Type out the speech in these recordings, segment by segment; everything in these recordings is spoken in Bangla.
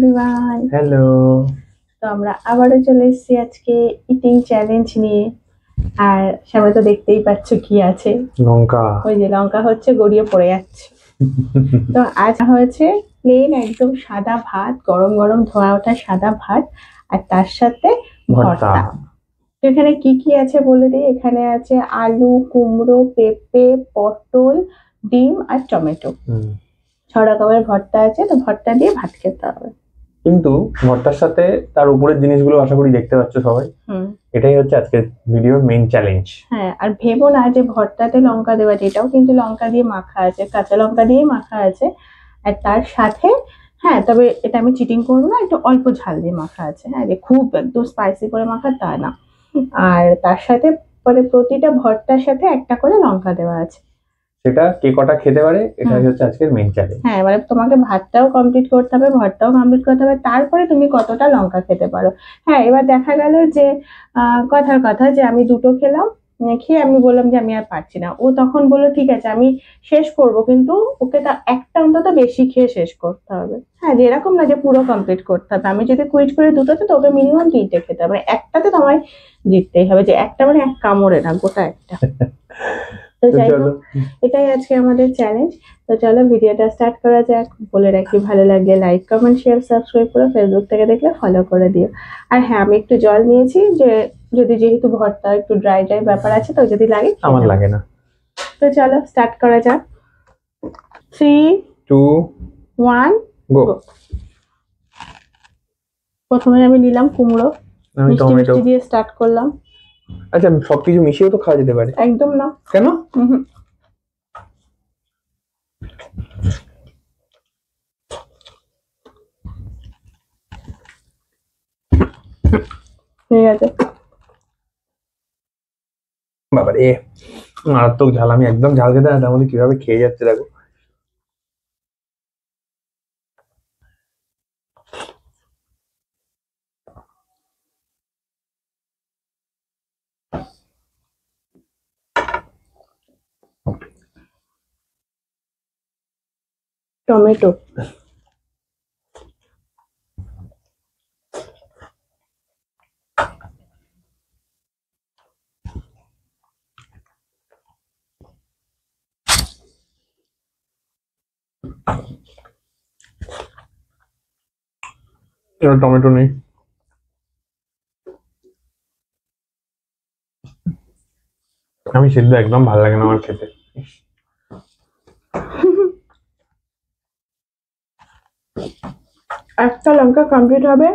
Everyone, hello. তো আমরা আবারও চলে এসেছি আজকে ইটিং চ্যালেঞ্জ নিয়ে। আর সামনে তো দেখতেই পাচ্ছ কি আছে, লঙ্কা। ওই যে লঙ্কা হচ্ছে গড়িয়ে পড়ে যাচ্ছে। তো আজ হয়েছে প্লেন একদম সাদা ভাত, গরম গরম ধোয়া ওঠা সাদা ভাত, আর তার সাথে ভর্তা। ভর্তা। তো এখানে কি কি আছে বলে দিই। এখানে আছে আলু, কুমড়ো, পেঁপে, পটল, ডিম আর টমেটো। 6 রকমের ভর্তা আছে, তো ভর্তা দিয়ে ভাত খেতে হবে। কিন্তু ভর্তার সাথে তার উপরের জিনিসগুলো আশা করি দেখতে পাচ্ছ সবাই। এটাই হচ্ছে আজকের ভিডিওর মেইন চ্যালেঞ্জ। হ্যাঁ, আর ভেবো না যে ভর্তাতে লঙ্কা দেওয়া, এটাও কিন্তু লঙ্কা দিয়ে মাখা আছে, কাঁচা লঙ্কা দিয়ে মাখা আছে। আর তার সাথে হ্যাঁ, তবে এটা আমি চিটিং করবো না, একটু অল্প ঝাল দিয়ে মাখা আছে। হ্যাঁ, যে খুব একদম স্পাইসি করে মাখা তা না। আর তার সাথে মানে প্রতিটা ভর্তার সাথে একটা করে লঙ্কা দেওয়া আছে। সেটা কে কটা খেতে পারে এটাই হচ্ছে আজকের মেইন চ্যালেঞ্জ। হ্যাঁ, মানে তোমাকে ভাতটাও কমপ্লিট করতে হবে, ভর্তাও কমপ্লিট করতে হবে, তারপরে তুমি কতটা লঙ্কা খেতে পারো। হ্যাঁ, এবার দেখা গেল যে কথার কথা যে আমি দুটো খেলাম, খেয়ে আমি বললাম যে আমি আর পারছি না। ও তখন বললো ঠিক আছে আমি শেষ করব, কিন্তু ওকে তা একটা অন্তত বেশি খেয়ে শেষ করতে হবে। হ্যাঁ, যে এরকম না যে পুরো কমপ্লিট করতে হবে। আমি যদি কুইট করে দুটোতে, তো ওকে মিনিমাম 3টে খেতে হবে, মানে একটাতে তোমায় জিততেই হবে, যে একটা মানে এক কামড়ে না, গোটা একটা। তো যাই হোক, এটাই আজকে আমাদের চ্যালেঞ্জ। তো চলো ভিডিওটা স্টার্ট করা যাক। বলে রাখি, ভালো লাগলে লাইক, কমেন্ট, শেয়ার, সাবস্ক্রাইব করো। ফেসবুক থেকে দেখলে ফলো করে দিও। আর হ্যাঁ, আমি একটু জল নিয়েছি, যে যেহেতু ভর্তা একটু ড্রাই ড্রাই ব্যাপার আছে, তো যদি লাগে আমার লাগে না। তো চলো স্টার্ট করা যাক। 3, 2, 1 গো। প্রথমে আমি নিলাম কুমড়ো, আমি মিষ্টি টমেটো মিষ্টি দিয়ে স্টার্ট করলাম। আচ্ছা, সবকিছু মিশিয়েও তো খাওয়া যেতে পারে। একদম না। কেন? ঠিক আছে। বাবারে, মারাত্মক ঝাল। আমি একদম ঝাল খেতে না, তার মধ্যে কিভাবে খেয়ে যাচ্ছে দেখো। টমেটো। টমেটো নেই। আমি সিদ্ধ একদম ভালো লাগে না আমার খেতে। একটা লঙ্কা কমপ্লিট হবে,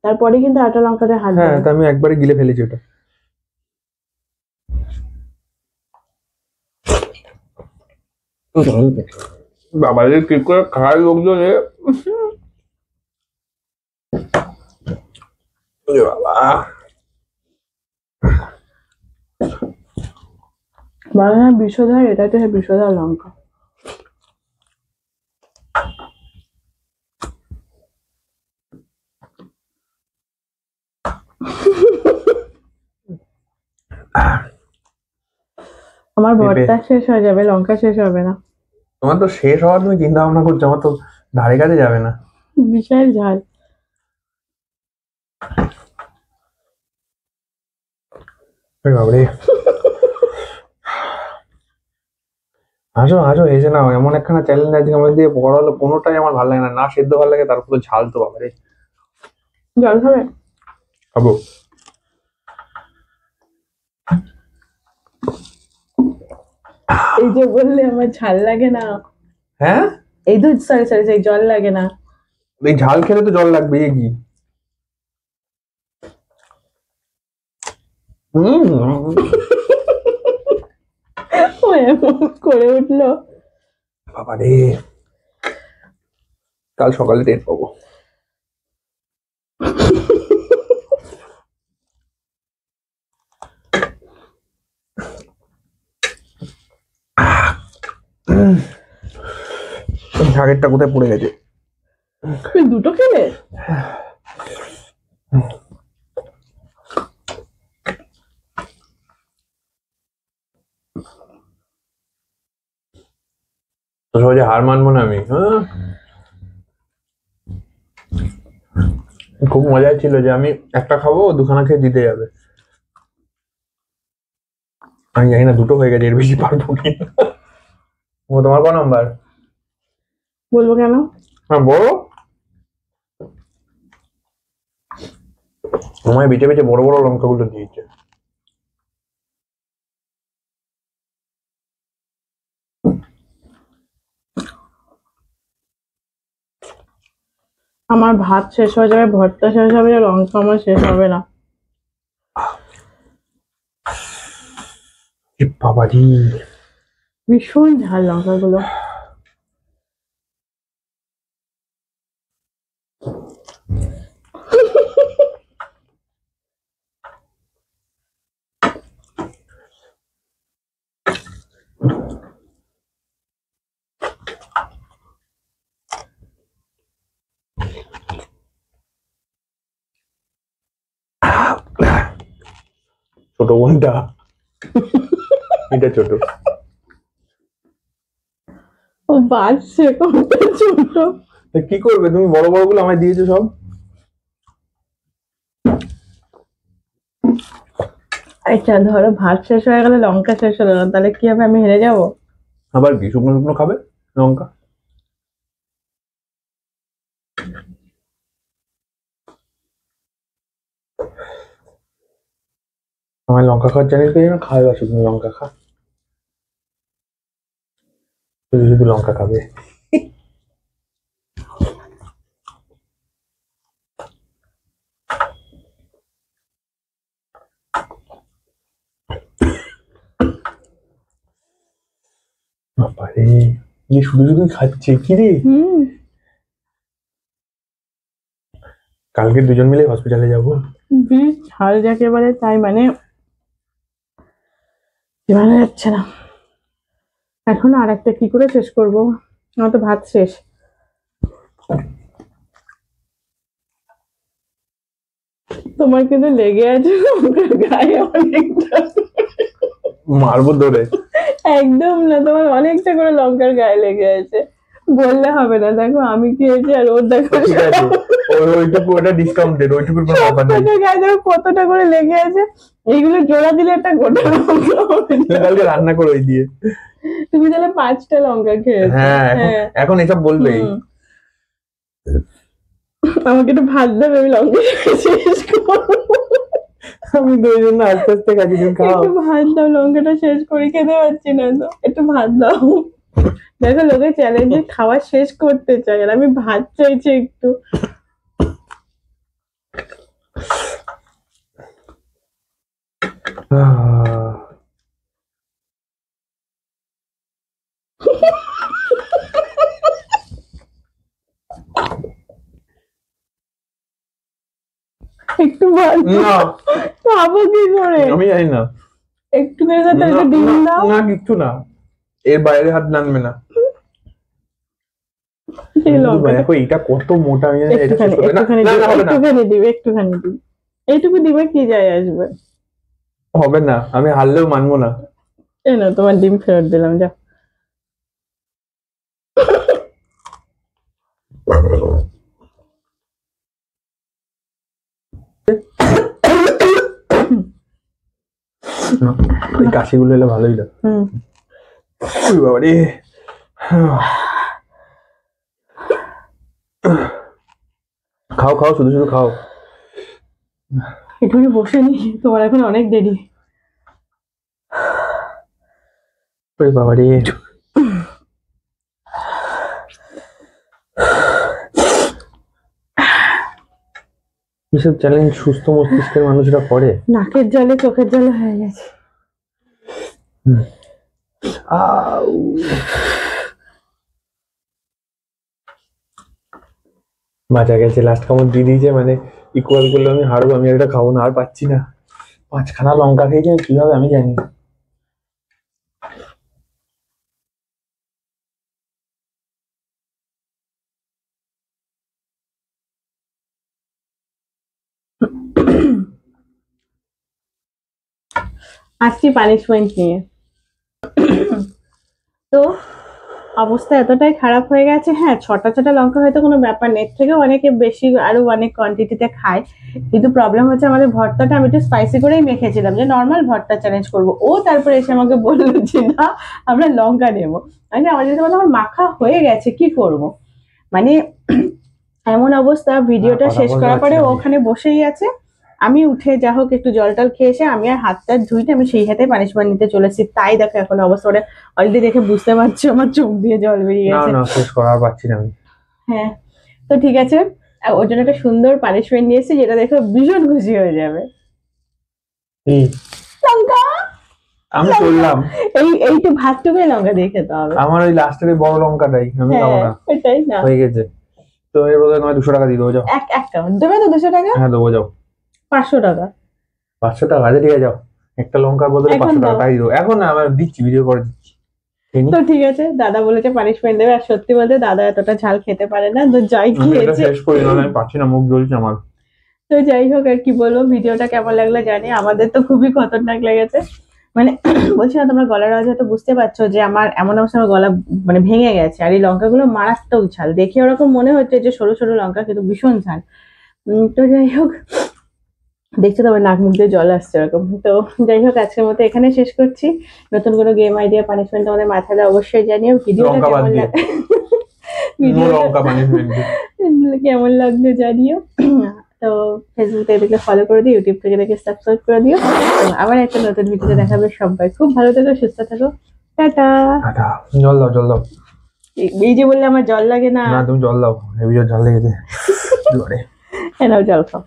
তারপরে কিন্তু আটা লঙ্কাতে হাত হ্যাঁ, দেবে। তা আমি একবারে গিলে ফেলেছি ওটা। বাবা রে, কি করে খায় লোকজন রে। বাবা, বাংলা বিষধর, এটাতে বিষধর লঙ্কা। আমার ভর্তা শেষ হয়ে যাবে, লঙ্কা শেষ হবে না। তোমার তো শেষ হওয়ার তুমি চিন্তা ভাবনা করছো, আমার তো ধারে কাছে যাবে না। বিশাল ঝাল। বাবারে, হাসো হাসো, হেসে নাও। এমন একখানা চ্যালেঞ্জ আজকে আমাদের দিয়ে পড়া হলো, কোনোটাই আমার ভালো লাগে না। না সেদ্ধ ভালো লাগে, তারপর তো ঝাল। তো বাবারে, জল খাবে? খাবো। এই যে বললে আমার ঝাল লাগে না, হ্যাঁ, এই তো সরি সরি সরি, জল লাগে না। এই ঝাল খেলে তো জল লাগবে, এ কি? ও এমন করে উঠলো। বাবারে, কাল সকালে টের পাবো। আগেরটা কোথায় পড়ে গেছে? তুমি দুটো খেলে? তো সহজে হার মানবো না আমি। খুব মজা ছিল যে আমি একটা খাবো, ও দুখানা খেয়ে দিতে যাবে। আমি জানি না দুটো হয়ে গেছে, এর বেশি পারবো কি। ও তোমার কত নাম্বার? বলবো কেন? হ্যাঁ বড়, তোমায় বেঁচে বেঁচে বড় বড় লঙ্কাগুলো দিয়েছে। আমার ভাত শেষ হয়ে যাবে, ভর্তা শেষ হবে, লঙ্কা আমার শেষ হবে না। এ বাবাজি, ভীষণ ঝাল লঙ্কাগুলো। ছোট বোনটা, এটা ছোট। ও বাজছে কোনটা ছোট। তা কি করবে তুমি, বড় বড় গুলো আমায় দিয়েছো সব। আচ্ছা ধরো ভাত শেষ হয়ে গেলে লঙ্কা শেষ হলো না, তাহলে কি হবে? আমি হেরে যাবো? আবার কি শুকনো শুকনো খাবে লঙ্কা? আমার লঙ্কা খাওয়ার জানিস তো, না খাওয়া শুকনো লঙ্কা খা, শুধু শুধু লঙ্কা খাবে। বাবারে, যে শুধু শুধু খাচ্ছে কি রে। হুম। কালকে দুজন মিলে হসপিটালে যাবো। বেশ ঝাল যাকে বলে তাই, মানে মানা যাচ্ছে না। এখন আর একটা কি করে শেষ করবো? আমার তো ভাত শেষ। তোমার কিন্তু লেগে আছে লঙ্কার গায়ে অনেকটা। মারবো ধরে। একদম না, তোমার অনেকটা করে লঙ্কার গায়ে লেগে আছে। বললে হবে না, দেখো আমি খেয়েছি আর ওর দেখো ঠিক আছে, ওইটুকু ওটা ডিসকাউন্টেড, ওইটুকুর কোনো ব্যাপার নেই। সবকটার গায়ে দেখো কতটা করে লেগে আছে। এইগুলো জোড়া দিলে একটা গোটা লঙ্কা হবে। তুমি কালকে রান্না করো ওই দিয়ে। তুমি তাহলে 5টা লঙ্কা খেয়েছো। হ্যাঁ এখন, এখন এসব বলবেই। হুম। আমাকে একটু ভাত দেবে, আমি লঙ্কা শেষ করবো। আমি তো ওই জন্য আস্তে আস্তে খাচ্ছি, তুমি খাও। একটু ভাত দাও, লঙ্কাটা শেষ করে খেতে পারছি না তো, একটু ভাত দাও। দেখো লোকে চ্যালেঞ্জে খাওয়া শেষ করতে চায়, আর আমি ভাত চাইছি একটু। একটু ভাত না খাবো কি করে? আমি জানি না। একটু করে সাথে না, একটু ডিম না, দাও। না কিচ্ছু না, এর বাইরে হাত নামবে না। এই লঙ্কাটা দেখো এটা কত মোটা, আমি জানি না, এটা শেষ একটুখানি করবে না। একটুখানি না, দিবে, না, হবে না, একটুখানি দিবে, একটুখানি দিবে। এইটুকু দিবে, কি যায় আসবে? হবে না, আমি হারলেও মানবো না। এই না, তোমার ডিম ফেরত দিলাম, যা। এই কাশিগুলো এলে ভালোই লাগে। হুম। ওই বাবা রে, খাও খাও, শুধু শুধু খাও। একটুখানি বসে নি, তোমার এখন অনেক দেরি। ওই বাবা রে, এসব চ্যালেঞ্জ সুস্থ মস্তিষ্কের মানুষরা করে। নাকের জলে চোখের জলে হয়ে গেছে। আউ। বাঁচা গেছে, লাস্ট কামড় দিয়ে দিয়েছে, মানে ইকুয়াল করলে আমি হারবো, আমি একটা খাবো না, আর পাচ্ছি না। 5খানা লঙ্কা খেয়েছি, কিভাবে আমি জানি। আসছি পানিশমেন্ট নিয়ে। তো অবস্থা এতটাই খারাপ হয়ে গেছে। হ্যাঁ, ছটা ছটা লঙ্কা হয়তো কোনো ব্যাপার নেই, এর থেকে অনেকে বেশি আরো অনেক কোয়ান্টিটিতে খায়। কিন্তু প্রবলেম হচ্ছে আমাদের ভর্তাটা আমি একটু স্পাইসি করেই মেখেছিলাম, যে নর্মাল ভর্তা চ্যালেঞ্জ করবো। ও তারপরে এসে আমাকে বললো যে না, আমরা লঙ্কা নেবো। আমি আমার যদি বলো আমার মাখা হয়ে গেছে, কি করব? মানে এমন অবস্থা, ভিডিওটা কথা শেষ বলতে করার পারছি পরে না ও আমি। ওখানে বসেই আছে। আমি উঠে যা হোক একটু জল টল খেয়ে এসে আমি আর হাত টাত ধুইনি, আমি সেই হাতে পানিশমেন্ট নিতে চলেছি। তাই দেখো এখন অবস্থা, ওটা অলরেডি দেখে বুঝতে পারছো আমার চোখ দিয়ে জল বেরিয়ে না গেছে। না, শেষ করা আর পারছি না আমি। হ্যাঁ, তো ঠিক আছে, ওর জন্য একটা সুন্দর পানিশমেন্ট নিয়ে এসেছি, যেটা দেখো ভীষণ খুশি হয়ে যাবে। এই লঙ্কা, আমি লঙ্কা, চললাম। এইটু ভাতটুকুই লঙ্কা দিয়ে খেতে হবে। আমার ওই লাস্টের বড় লঙ্কাটাই আমি খাবো হ্যাঁ, না। এটাই না। হয়ে গেছে। তো এর বদলে নয় 200 টাকা দিয়ে দেবো, যাও। এক কাউন্ট দেবে তো? 200 টাকা? হ্যাঁ দেবো, যাও। 500 টাকা 500 টাকা আছে, ঠিক আছে, যাও। একটা লঙ্কার বদলে এখন 500 টাকা দাও। তাই দেবো। এখন না, আমার দিচ্ছি, ভিডিও করে দিচ্ছি। খেয়ে নি। তো ঠিক আছে, দাদা বলেছে পানিশমেন্ট দেবে, আর সত্যি বলতে দাদা এতটা ঝাল খেতে পারে না, তো যাই আমি এটা খেয়েছে। শেষ করি, নাহলে আমি পারছি না, মুখ জ্বলছে আমার। তো যাই হোক, আর কি বলবো, ভিডিওটা কেমন লাগলো জানি, আমাদের তো খুবই খতরনাক লেগেছে। মানে বলছি না, তোমরা গলার আওয়াজ হয়তো বুঝতে পারছো যে আমার এমন অবস্থা, আমার গলা মানে ভেঙে গেছে। আর এই লঙ্কাগুলো মারাত্মক ঝাল, দেখে ওরকম মনে হচ্ছে যে সরু সরু লঙ্কা, কিন্তু ভীষণ ঝাল। তো যাই হোক, দেখছো তো আমার নাক মুখ দিয়ে জল আসছে এরকম। তো যাই হোক, আজকের মতো এখানে শেষ করছি। নতুন কোনো গেম আইডিয়া পানিশমেন্ট আমাদের মাথায় অবশ্যই জানিও। ভিডিওটা লঙ্কা বাদ কেমন দিয়ে। লাগে, নো লঙ্কা পানিশমেন্ট। কেমন লাগলো জানিও। তো ফেসবুক থেকে দেখলে ফলো করে দিও, ইউটিউব থেকে দেখে সাবস্ক্রাইব করে দিও। তো আবার একটা নতুন ভিডিওতে দেখাবে। সবাই খুব ভালো থেকো, সুস্থ থাকো, টাটা। টাটা। জল দাও, জল দাও। এই যে বললে আমার জল লাগে না। না, তুমি জল দাও, হেভি জল লেগেছে। নাও জল খাও।